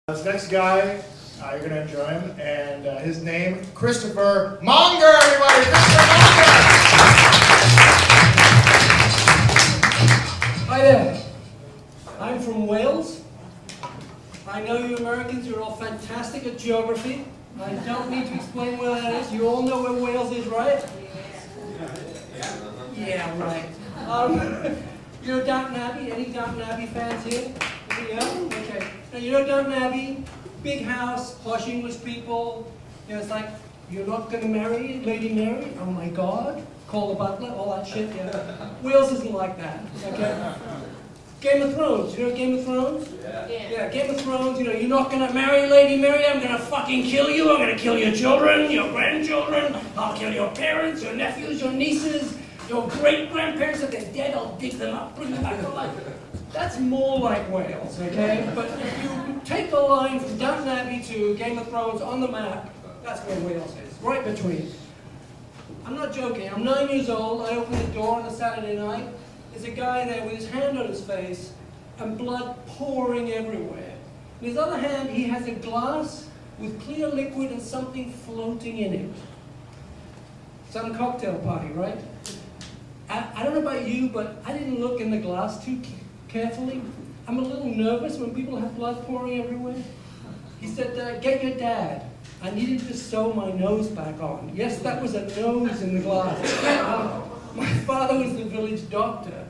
This next guy, you're going to enjoy him, and his name, ChristopherMonger2, everybody! ChristopherMonger2! Hi there. I'm from Wales. I know you Americans, you're all fantastic at geography. I don't need to explain where that is. You all know where Wales is, right? Yeah, right. You know Downton Abbey? Any Downton Abbey fans here? Yeah? Okay. Now, you know Downton Abbey? Big house, posh English people. You know, it's like, you're not going to marry Lady Mary? Oh my God. Call the butler, all that shit, yeah. Wales isn't like that, okay? Game of Thrones, you know Game of Thrones? Yeah, Game of Thrones, you know, you're not going to marry Lady Mary, I'm going to fucking kill you, I'm going to kill your children, your grandchildren, I'll kill your parents, your nephews, your nieces, your great-grandparents, if they're dead, I'll dig them up, bring them back to life. That's more like Wales, okay? But if you take the line from Downton Abbey to Game of Thrones on the map, that's where Wales is, right between. I'm not joking, I'm 9 years old, I open the door on a Saturday night, there's a guy there with his hand on his face and blood pouring everywhere. In his other hand, he has a glass with clear liquid and something floating in it. Some cocktail party, right? I don't know about you, but I didn't look in the glass too carefully. I'm a little nervous when people have blood pouring everywhere. He said, get your dad. I needed to sew my nose back on. Yes, that was a nose in the glass. My father was the village doctor.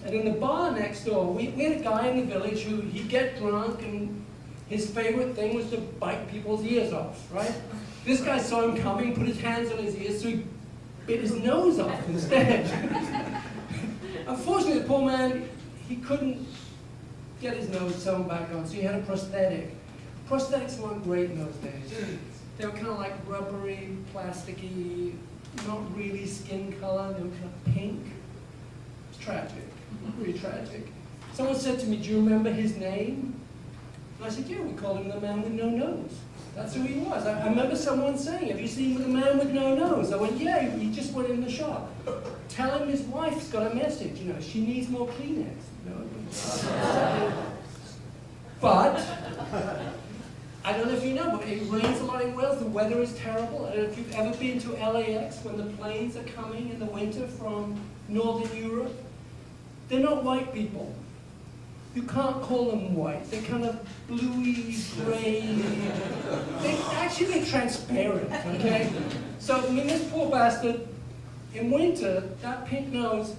And in the bar next door, we had a guy in the village who, he'd get drunk and his favorite thing was to bite people's ears off, right? This guy saw him coming, put his hands on his ears, so he bit his nose off instead. Unfortunately, the poor man, he couldn't get his nose sewn back on, so he had a prosthetic. Prosthetics weren't great in those days. They were kind of like rubbery, plasticky, not really skin color, they were kind of pink. It's tragic, really tragic. Someone said to me, do you remember his name? And I said, yeah, we called him the man with no nose. That's who he was. I remember someone saying, have you seen the man with no nose? I went, yeah, he just went in the shop. Tell him his wife's got a message, you know, she needs more Kleenex. You know? But, I don't know if you know, but it rains a lot in Wales. The weather is terrible. I don't know if you've ever been to LAX when the planes are coming in the winter from Northern Europe. They're not white people. You can't call them white. They're kind of bluey, gray. They're transparent, okay? So, I mean, this poor bastard, in winter, that pink nose,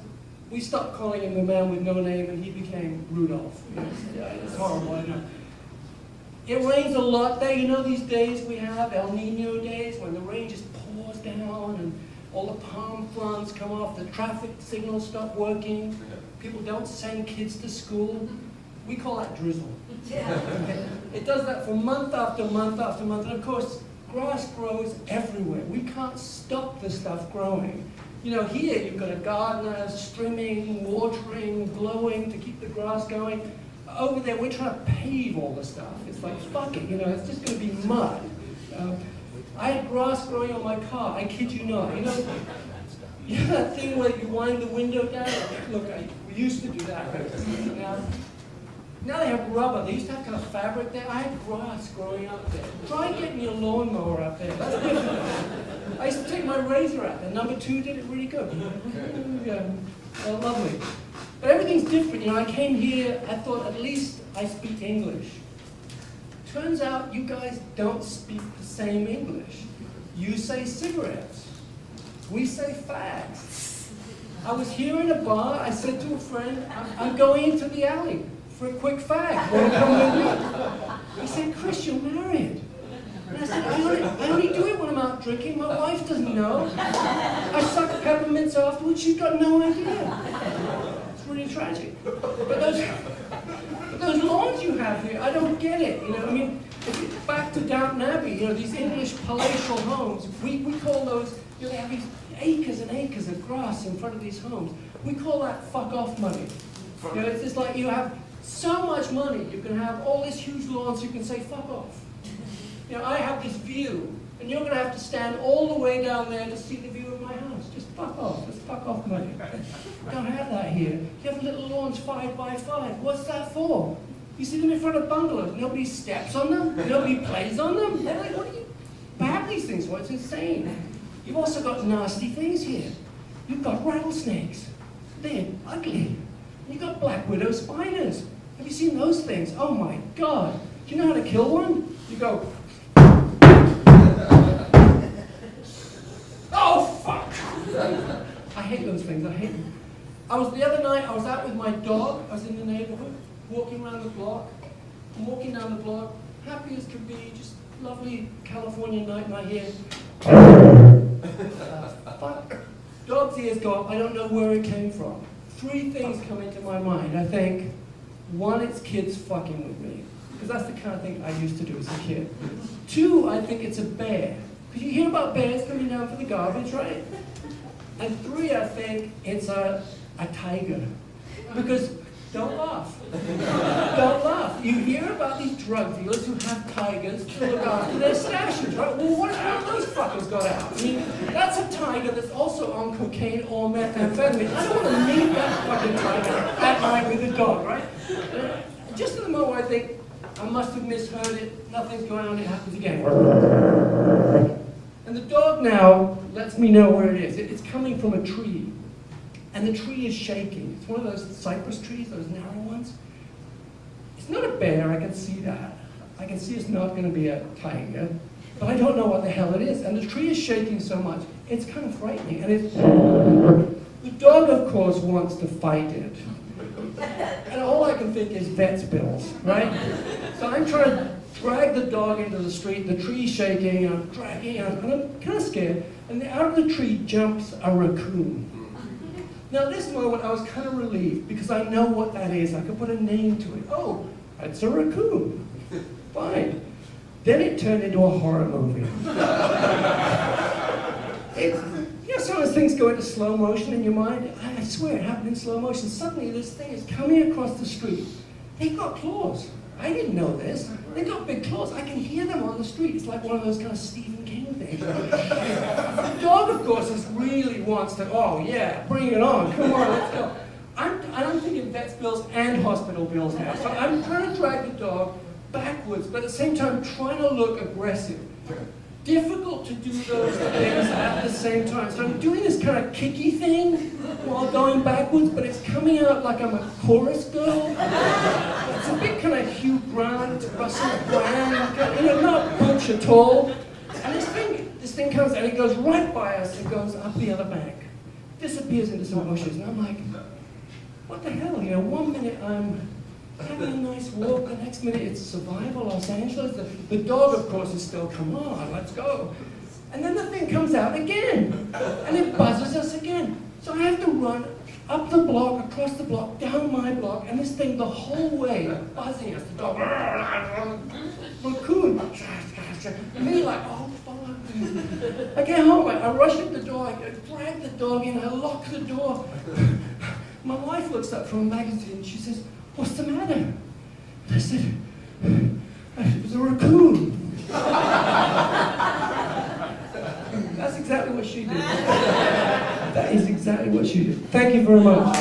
we stopped calling him the man with no name and he became Rudolph. It's horrible, I know. It rains a lot there. You know these days we have, El Nino days, when the rain just pours down and all the palm fronds come off, the traffic signals stop working, people don't send kids to school. We call that drizzle. It does that for month after month after month, and of course, grass grows everywhere. We can't stop the stuff growing. You know, here you've got a gardener trimming, watering, blowing to keep the grass going. Over there, we're trying to pave all the stuff. It's like, fuck it, you know, it's just going to be mud. I had grass growing on my car, I kid you not. You know that thing where you wind the window down? Look, we used to do that. Now they have rubber. They used to have kind of fabric there. I had grass growing up there. Try getting your lawnmower up there. That's different. I used to take my razor out there. Number 2 did it really good. Yeah, lovely. But everything's different. You know, I came here, I thought at least I speak English. Turns out you guys don't speak the same English. You say cigarettes. We say fags. I was here in a bar. I said to a friend, I'm going into the alley for a quick fag. Want to come with me? He said, Chris, you're married. And I said, I only do it when I'm out drinking. My wife doesn't know. I suck peppermints afterwards. She's got no idea. It's really tragic. But those lawns you have here, I don't get it. You know, I mean, back to Downton Abbey, you know, these English palatial homes, we call those, you know, they have these acres and acres of grass in front of these homes. We call that fuck off money. You know, it's just like you have so much money, you can have all this huge lawns, you can say fuck off. You know, I have this view, and you're going to have to stand all the way down there to see the view of my house. Just fuck off. Just fuck off money. Don't have that here. You have little lawns 5 by 5. What's that for? You see them in front of bungalows. Nobody steps on them. Nobody plays on them. They're like, what do you have these things for? It's insane. You've also got nasty things here. You've got rattlesnakes. They're ugly. You've got black widow spiders. Have you seen those things? Oh my God. Do you know how to kill one? You go, oh fuck! I hate those things, I hate them. The other night, I was out with my dog. I was in the neighborhood, walking around the block. I'm walking down the block, happy as could be, just lovely California night, and I hear, fuck. Dog's ears go up, I don't know where it came from. 3 things come into my mind. I think, 1, it's kids fucking with me, because that's the kind of thing I used to do as a kid. 2, I think it's a bear, because you hear about bears coming down for the garbage, right? And 3, I think it's a tiger, because don't laugh. Don't laugh. You hear about these drug dealers who have tigers to look after their stashes, right? Well, what if one of those fuckers got out? I mean, that's a tiger that's also on cocaine or methamphetamine. I don't want to meet that fucking tiger at night with a dog, right? Just at the moment, I think, I must have misheard it. Nothing's going on. It happens again. And the dog now lets me know where it is. It's coming from a tree. And the tree is shaking. It's one of those cypress trees, those narrow ones. It's not a bear, I can see that. I can see it's not going to be a tiger, but I don't know what the hell it is. And the tree is shaking so much, it's kind of frightening. And the dog, of course, wants to fight it. And all I can think is vet's bills, right? So I'm trying to drag the dog into the street, the tree's shaking, and I'm dragging, and I'm kind of scared. And out of the tree jumps a raccoon. Now, at this moment, I was kind of relieved, because I know what that is. I could put a name to it. Oh, that's a raccoon. Fine. Then it turned into a horror movie. Sometimes things go into slow motion in your mind. I swear, it happened in slow motion. Suddenly, this thing is coming across the street. They've got claws. I didn't know this. They've got big claws. I can hear them on the street. It's like one of those kind of Stephen King things. The dog, of course, really wants to, oh yeah, bring it on. Come on, let's go. I'm thinking vet's bills and hospital bills now. So I'm trying to drag the dog backwards, but at the same time trying to look aggressive. Difficult to do those things at the same time. So I'm doing this kind of kicky thing while going backwards, but it's coming out like I'm a chorus girl. It's a bit kind of Hugh Grant, Russell Brand, not Butch at all. And this thing comes and it goes right by us and goes up the other bank. Disappears into some bushes. And I'm like, what the hell? 1 minute I'm having a nice walk, the next minute it's survival, Los Angeles. The dog, of course, is still, come on, let's go. And then the thing comes out again, and it buzzes us again. So I have to run up the block, across the block, down my block, and this thing the whole way buzzing us. The dog, raccoon. Me like, oh fuck. I get home, I rush at the door, I drag the dog in, I lock the door. My wife looks up from a magazine and she says, what's the matter? I said, it was a raccoon. That's exactly what she did. That is exactly what she did. Thank you very much.